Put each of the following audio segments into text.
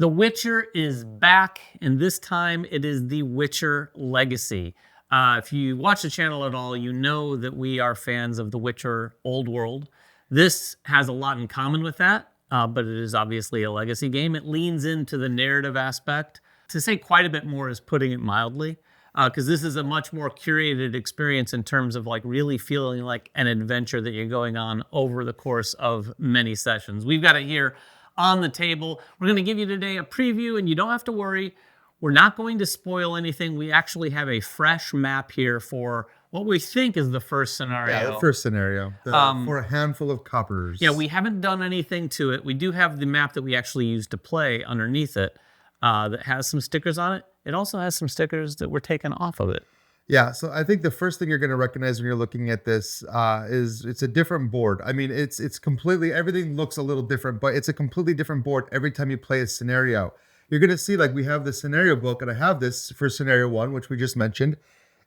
The Witcher is back, and this time it is The Witcher Legacy. If you watch the channel at all, you know that we are fans of The Witcher Old World. This has a lot in common with that, but it is obviously a legacy game. It leans into the narrative aspect. To say quite a bit more is putting it mildly, because this is a much more curated experience in terms of like really feeling like an adventure that you're going on over the course of many sessions. We've got it here on the table. We're going to give you today a preview, and you don't have to worry. We're not going to spoil anything. We actually have a fresh map here for what we think is the first scenario. Yeah, the first scenario. For a handful of coppers. Yeah, we haven't done anything to it. We do have the map that we actually used to play underneath it that has some stickers on it. It also has some stickers that were taken off of it. Yeah, so I think the first thing you're going to recognize when you're looking at this is it's a different board. I mean, it's completely, everything looks a little different, but it's a completely different board every time you play a scenario. You're going to see, like, we have the scenario book, and I have this for scenario 1, which we just mentioned.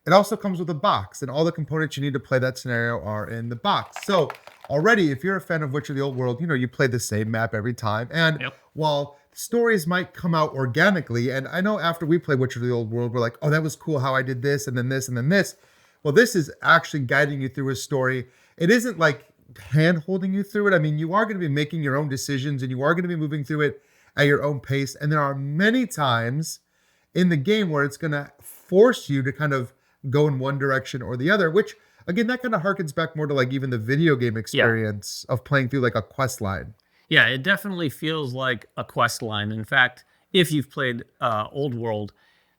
It also comes with a box, and all the components you need to play that scenario are in the box. So already, if you're a fan of Witcher the Old World, you know, you play the same map every time. And while stories might come out organically, and I know after we play Witcher the Old World, we're like, oh, that was cool how I did this, and then this, and then this. Well, this is actually guiding you through a story. It isn't like hand-holding you through it. I mean, you are going to be making your own decisions, and you are going to be moving through it at your own pace. And there are many times in the game where it's going to force you to kind of go in one direction or the other, which, again, that kind of harkens back more to like even the video game experience of playing through like a quest line. Yeah, it definitely feels like a quest line. In fact, if you've played Old World,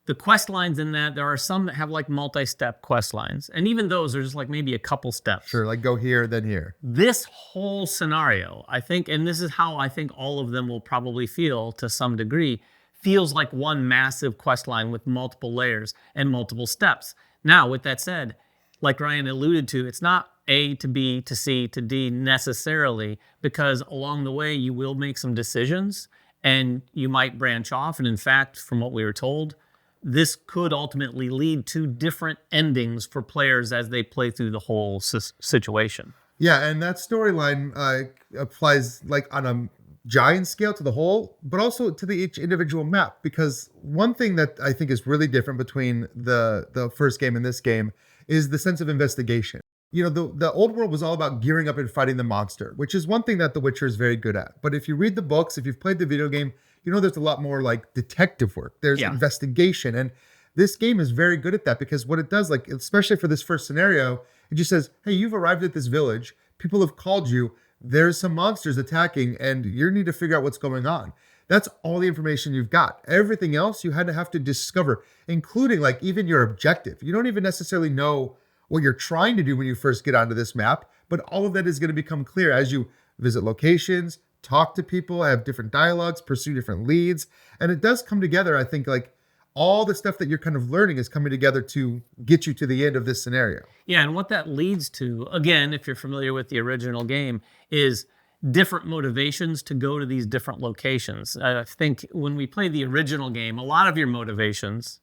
the quest lines in that, there are some that have like multi-step quest lines. And even those are just like maybe a couple steps. Sure, like go here, then here. This whole scenario, I think, and this is how I think all of them will probably feel to some degree, feels like one massive quest line with multiple layers and multiple steps. Now, with that said, like Ryan alluded to, it's not A to B to C to D necessarily, because along the way you will make some decisions and you might branch off. And in fact, from what we were told, this could ultimately lead to different endings for players as they play through the whole situation. Yeah, and that storyline applies like on a giant scale to the whole, but also to each individual map. Because one thing that I think is really different between the first game and this game is the sense of investigation. You know, the Old World was all about gearing up and fighting the monster, which is one thing that The Witcher is very good at. But if you read the books, if you've played the video game, you know there's a lot more like detective work. There's investigation. And this game is very good at that, because what it does, like, especially for this first scenario, it just says, hey, you've arrived at this village. People have called you. There's some monsters attacking, and you need to figure out what's going on. That's all the information you've got. Everything else you had to have to discover, including like even your objective. You don't even necessarily know what you're trying to do when you first get onto this map, but all of that is going to become clear as you visit locations, talk to people, have different dialogues, pursue different leads. And it does come together, I think, like all the stuff that you're kind of learning is coming together to get you to the end of this scenario. Yeah, and what that leads to, again, if you're familiar with the original game, is different motivations to go to these different locations. I think when we play the original game, a lot of your motivations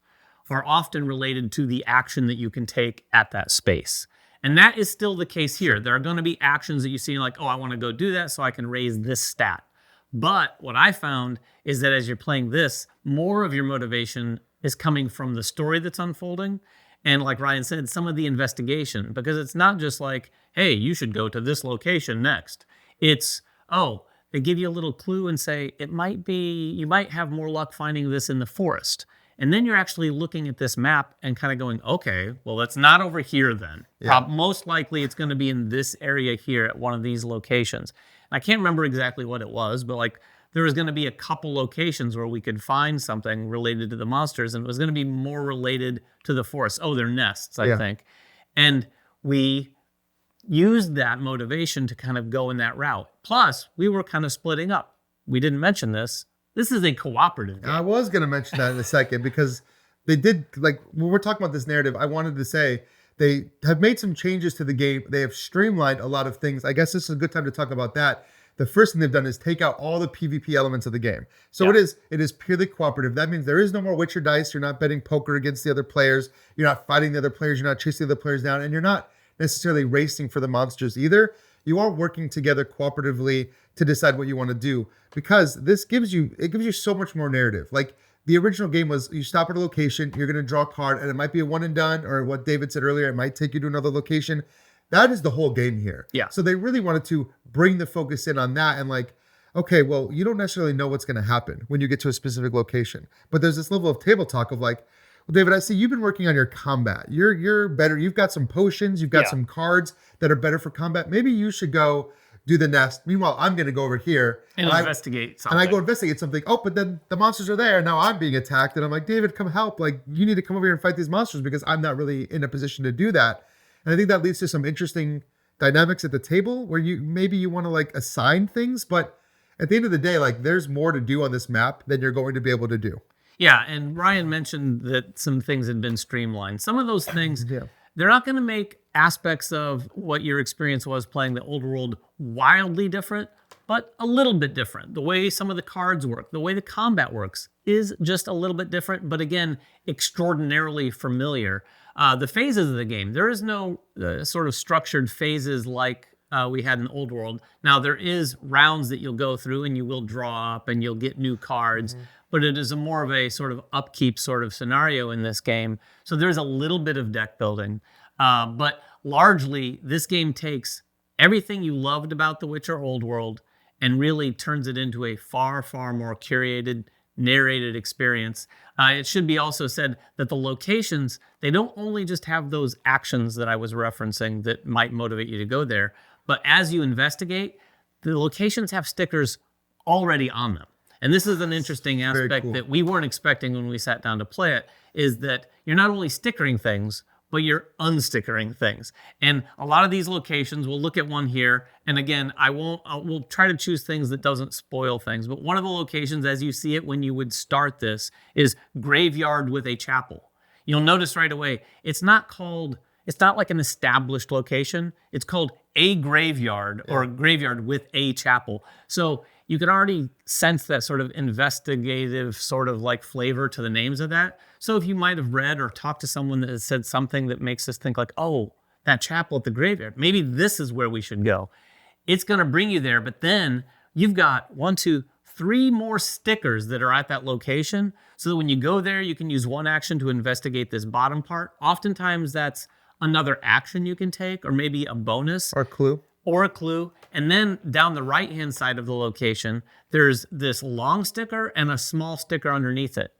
are often related to the action that you can take at that space. And that is still the case here. There are going to be actions that you see like, oh, I want to go do that so I can raise this stat. But what I found is that as you're playing this, more of your motivation is coming from the story that's unfolding. And like Ryan said, some of the investigation, because it's not just like, hey, you should go to this location next. It's, oh, they give you a little clue and say, it might be, you might have more luck finding this in the forest. And then you're actually looking at this map and kind of going, okay, well, it's not over here then. Most likely it's going to be in this area here at one of these locations. I can't remember exactly what it was, but like there was going to be a couple locations where we could find something related to the monsters, and it was going to be more related to the forest. Oh, they're nests, I think. And we used that motivation to kind of go in that route. Plus, we were kind of splitting up. We didn't mention this. This is a cooperative game. I was going to mention that in a second, because they did, like, when we're talking about this narrative, I wanted to say they have made some changes to the game. They have streamlined a lot of things. I guess this is a good time to talk about that. The first thing they've done is take out all the PvP elements of the game. So it is purely cooperative. That means there is no more Witcher dice. You're not betting poker against the other players. You're not fighting the other players. You're not chasing the other players down. And you're not necessarily racing for the monsters either. you are working together cooperatively to decide what you want to do, because this gives you so much more narrative. Like the original game was, you stop at a location, you're going to draw a card, and it might be a one and done, or what David said earlier, it might take you to another location. That is the whole game here. Yeah. So they really wanted to bring the focus in on that, and like, okay, well, you don't necessarily know what's going to happen when you get to a specific location, but there's this level of table talk of like, well, David, I see you've been working on your combat. You're better. You've got some potions. You've got some cards that are better for combat. Maybe you should go do the nest. Meanwhile, I'm going to go over here and investigate something. And I go investigate something. Oh, but then the monsters are there. Now I'm being attacked. And I'm like, David, come help. Like, you need to come over here and fight these monsters because I'm not really in a position to do that. And I think that leads to some interesting dynamics at the table where you want to like assign things. But at the end of the day, like there's more to do on this map than you're going to be able to do. Yeah, and Ryan mentioned that some things had been streamlined. Some of those things, they're not going to make aspects of what your experience was playing the old world wildly different, but a little bit different. The way some of the cards work, the way the combat works is just a little bit different, but again, extraordinarily familiar. The phases of the game, there is no sort of structured phases like we had in the old world. Now, there is rounds that you'll go through and you will draw up and you'll get new cards, but it is more of a sort of upkeep sort of scenario in this game. So there's a little bit of deck building, but largely this game takes everything you loved about The Witcher Old World and really turns it into a far, far more curated, narrated experience. It should be also said that the locations, they don't only just have those actions that I was referencing that might motivate you to go there, but as you investigate, the locations have stickers already on them. And this is an interesting aspect that we weren't expecting when we sat down to play it, is that you're not only stickering things, but you're unstickering things. And a lot of these locations, we'll look at one here, and again, we'll try to choose things that doesn't spoil things, but one of the locations, as you see it when you would start this, is Graveyard with a Chapel. You'll notice right away, it's not like an established location, it's called a graveyard or a graveyard with a chapel. So you can already sense that sort of investigative sort of like flavor to the names of that. So if you might have read or talked to someone that has said something that makes us think like, oh, that chapel at the graveyard, maybe this is where we should go. It's going to bring you there, but then you've got 1, 2, 3 more stickers that are at that location. So that when you go there, you can use one action to investigate this bottom part. Oftentimes that's another action you can take, or maybe a bonus. Or a clue. And then down the right-hand side of the location, there's this long sticker and a small sticker underneath it.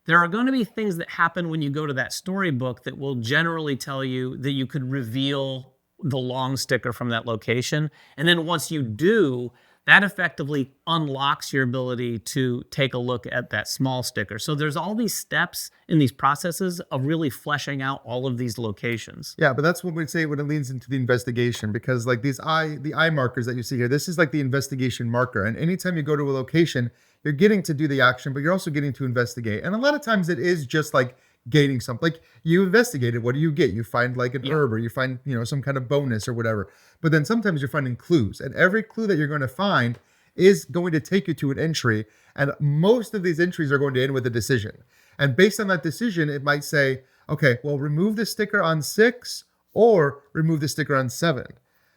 There are going to be things that happen when you go to that storybook that will generally tell you that you could reveal the long sticker from that location. And then once you do, that effectively unlocks your ability to take a look at that small sticker. So there's all these steps in these processes of really fleshing out all of these locations. Yeah, but that's what we'd say when it leans into the investigation, because like the eye markers that you see here, this is like the investigation marker. And anytime you go to a location, you're getting to do the action, but you're also getting to investigate. And a lot of times it is just like gaining something. Like you investigated, what do you get? You find like an herb, or you find, some kind of bonus or whatever. But then sometimes you're finding clues, and every clue that you're going to find is going to take you to an entry. And most of these entries are going to end with a decision. And based on that decision, it might say, okay, well, remove the sticker on 6 or remove the sticker on 7.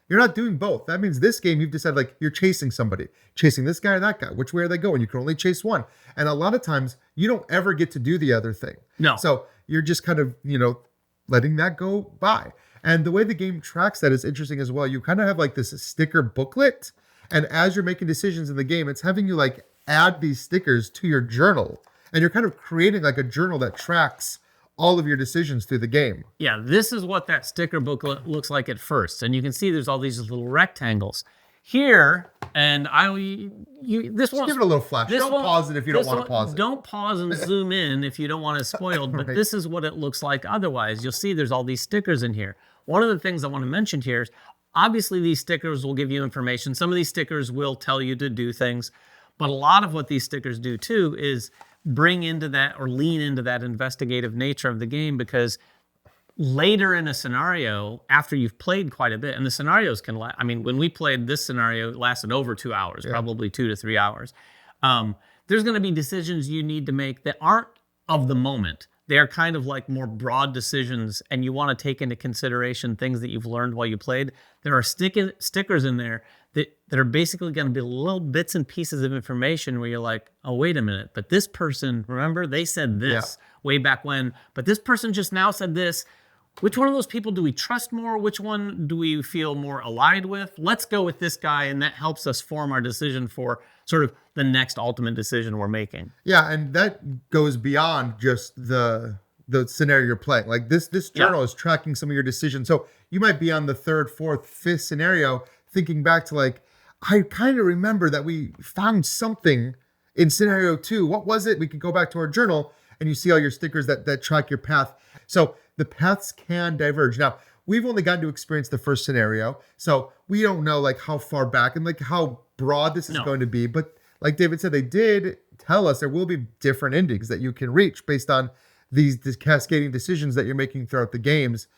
You're not doing both. That means this game, you've decided like you're chasing somebody, chasing this guy or that guy. Which way are they going? You can only chase one. And a lot of times you don't ever get to do the other thing. No. So you're just kind of, letting that go by. And the way the game tracks that is interesting as well. You kind of have like this sticker booklet. And as you're making decisions in the game, it's having you like add these stickers to your journal. And you're kind of creating like a journal that tracks all of your decisions through the game. Yeah, this is what that sticker booklet looks like at first. And you can see there's all these little rectangles. Here, and this one. Give it a little flash. Don't pause it if you don't want to pause it. Don't pause and zoom in if you don't want it spoiled, but this is what it looks like otherwise. You'll see there's all these stickers in here. One of the things I want to mention here is, obviously these stickers will give you information. Some of these stickers will tell you to do things, but a lot of what these stickers do too is bring into that or lean into that investigative nature of the game, because later in a scenario, after you've played quite a bit, and the scenarios can last, when we played this scenario, it lasted over 2 hours, probably 2 to 3 hours. There's going to be decisions you need to make that aren't of the moment. they're kind of like more broad decisions, and you want to take into consideration things that you've learned while you played. There are stickers in there that are basically going to be little bits and pieces of information where you're like, oh, wait a minute, but this person, remember, they said this way back when, but this person just now said this. Which one of those people do we trust more? Which one do we feel more allied with? Let's go with this guy, and that helps us form our decision for sort of the next ultimate decision we're making. Yeah, and that goes beyond just the scenario you're playing. Like this journal is tracking some of your decisions. So you might be on the third, fourth, fifth scenario, thinking back to like, I kind of remember that we found something in scenario 2. What was it? We could go back to our journal, and you see all your stickers that track your path. So the paths can diverge. Now, we've only gotten to experience the first scenario, so we don't know like how far back and like how broad this is going to be. But like David said, they did tell us there will be different endings that you can reach based on these cascading decisions that you're making throughout the games,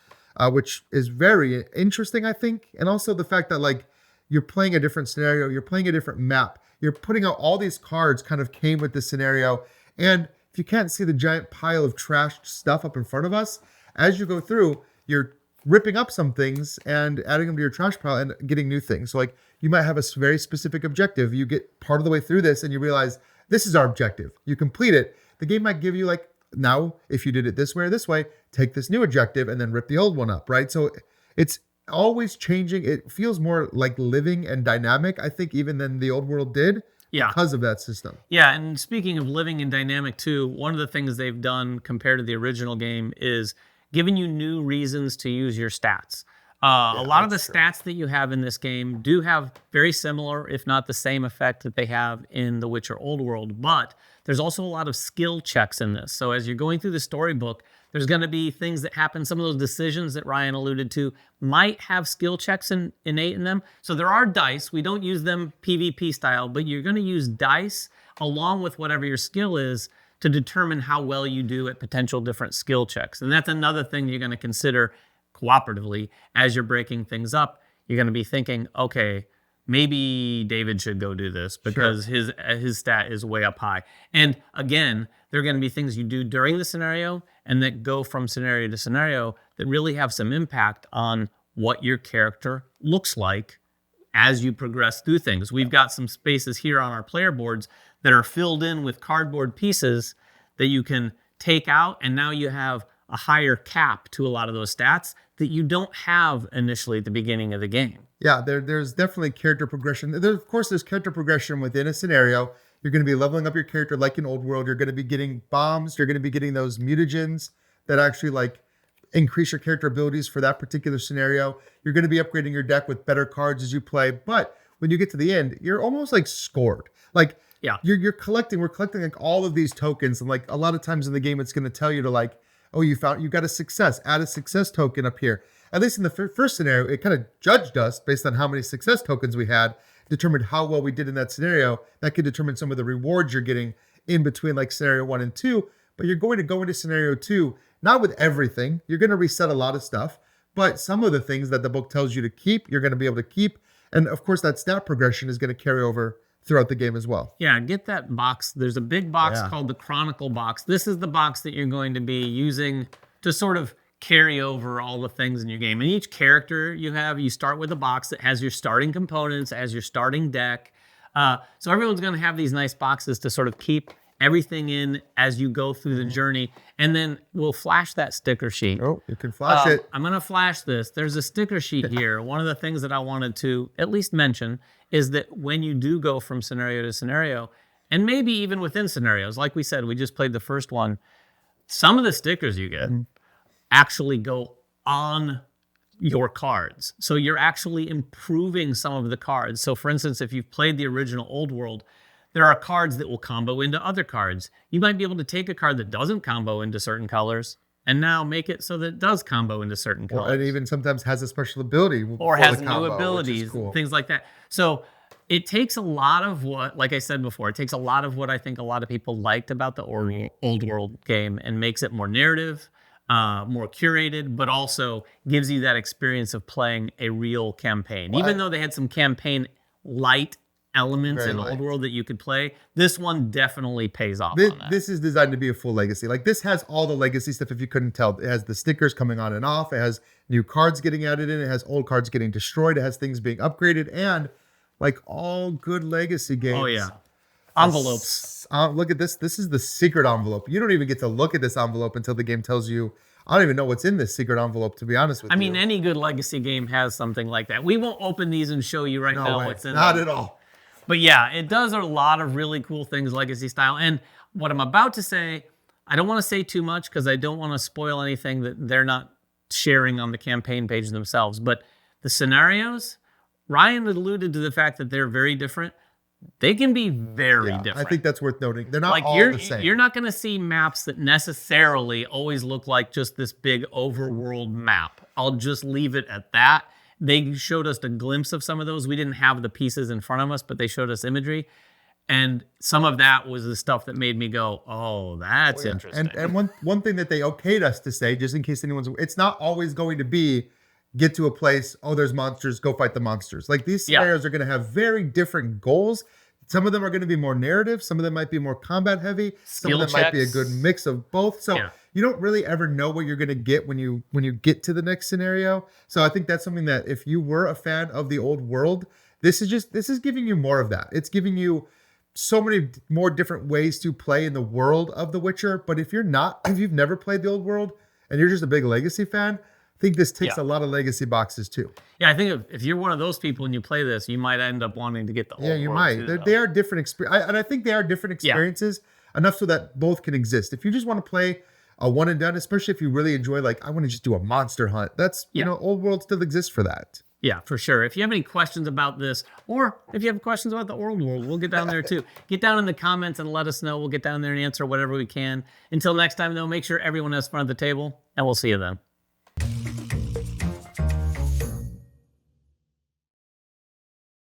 which is very interesting, I think. And also the fact that like you're playing a different scenario, you're playing a different map, you're putting out all these cards kind of came with the scenario. And if you can't see the giant pile of trashed stuff up in front of us, as you go through, you're ripping up some things and adding them to your trash pile and getting new things. So like you might have a very specific objective. You get part of the way through this and you realize this is our objective. You complete it. The game might give you like, now, if you did it this way or this way, take this new objective and then rip the old one up, right? So it's always changing. It feels more like living and dynamic, I think, even than the old world did. Because of that system. Yeah, and speaking of living and dynamic too, one of the things they've done compared to the original game is giving you new reasons to use your stats. A lot of the stats that you have in this game do have very similar, if not the same effect that they have in The Witcher Old World, but there's also a lot of skill checks in this. So as you're going through the storybook, there's going to be things that happen. Some of those decisions that Ryan alluded to might have skill checks innate in them. So there are dice. We don't use them PvP style, but you're going to use dice along with whatever your skill is to determine how well you do at potential different skill checks. And that's another thing you're going to consider cooperatively as you're breaking things up. You're going to be thinking, okay, maybe David should go do this because his stat is way up high. And again, there are going to be things you do during the scenario and that go from scenario to scenario that really have some impact on what your character looks like as you progress through things. We've got some spaces here on our player boards that are filled in with cardboard pieces that you can take out, and now you have a higher cap to a lot of those stats that you don't have initially at the beginning of the game. Yeah, there's definitely character progression. Of course, there's character progression within a scenario. You're going to be leveling up your character like in Old World. You're going to be getting bombs. You're going to be getting those mutagens that actually like increase your character abilities for that particular scenario. You're going to be upgrading your deck with better cards as you play. But when you get to the end, you're almost like scored. Like we're collecting like all of these tokens. And like a lot of times in the game, it's going to tell you to like, oh, you got a success, add a success token up here. At least in the first scenario, it kind of judged us based on how many success tokens we had, determined how well we did in that scenario. That could determine some of the rewards you're getting in between like scenario 1 and 2. But you're going to go into scenario 2, not with everything. You're going to reset a lot of stuff, but some of the things that the book tells you to keep, you're going to be able to keep. And of course, that stat progression is going to carry over throughout the game as well. Yeah, get that box. There's a big box called the Chronicle box. This is the box that you're going to be using to sort of carry over all the things in your game. And each character you start with a box that has your starting components, has your starting deck. So everyone's going to have these nice boxes to sort of keep everything in as you go through the journey. And then we'll flash that sticker sheet. Oh, you can flash it. I'm going to flash this. There's a sticker sheet here. One of the things that I wanted to at least mention is that when you do go from scenario to scenario, and maybe even within scenarios, like we said, we just played the first one, some of the stickers you get actually go on your cards. So you're actually improving some of the cards. So for instance, if you've played the original Old World, there are cards that will combo into other cards. You might be able to take a card that doesn't combo into certain colors and now make it so that it does combo into certain colors. Or it even sometimes has a special ability. Or has new abilities, cool. Things like that. So it takes a lot of what, like I said before, it takes a lot of what I think a lot of people liked about the Old World game and makes it more narrative, more curated, but also gives you that experience of playing a real campaign. Even though they had some campaign light elements Very in light. Old World that you could play. This one definitely pays off on that. This is designed to be a full legacy. Like this has all the legacy stuff. If you couldn't tell, it has the stickers coming on and off. It has new cards getting added in. It has old cards getting destroyed. It has things being upgraded, and like all good legacy games. Oh yeah, envelopes. Look at this. This is the secret envelope. You don't even get to look at this envelope until the game tells you. I don't even know what's in this secret envelope, to be honest with you. I mean, any good legacy game has something like that. We won't open these and show you right now what's in Not them. at all. But yeah, it does a lot of really cool things legacy style. And what I'm about to say, I don't want to say too much because I don't want to spoil anything that they're not sharing on the campaign page themselves. But the scenarios, Ryan alluded to the fact that they're very different. They can be very different. I think that's worth noting. They're not like all the same. You're not going to see maps that necessarily always look like just this big overworld map. I'll just leave it at that. They showed us a glimpse of some of those. We didn't have the pieces in front of us, but they showed us imagery. And some of that was the stuff that made me go, oh, that's interesting. And one thing that they okayed us to say, just in case anyone's, it's not always going to be get to a place, oh, there's monsters, go fight the monsters. Like these scenarios are going to have very different goals. Some of them are going to be more narrative. Some of them might be more combat heavy. Some of them might be a good mix of both. So you don't really ever know what you're going to get when you get to the next scenario. So I think that's something that if you were a fan of the old world, this is giving you more of that. It's giving you so many more different ways to play in the world of The Witcher. But if you've never played the old world and you're just a big legacy fan, I think this ticks a lot of legacy boxes too. Yeah, I think if you're one of those people and you play this, you might end up wanting to get the whole world. Yeah, you might. Too, they are different experiences. And I think they are different experiences enough so that both can exist. If you just want to play a one and done, especially if you really enjoy, like, I want to just do a monster hunt, that's, Old World still exists for that. Yeah, for sure. If you have any questions about this, or if you have questions about the Old World, we'll get down there too. Get down in the comments and let us know. We'll get down there and answer whatever we can. Until next time, though, make sure everyone has fun at the table, and we'll see you then.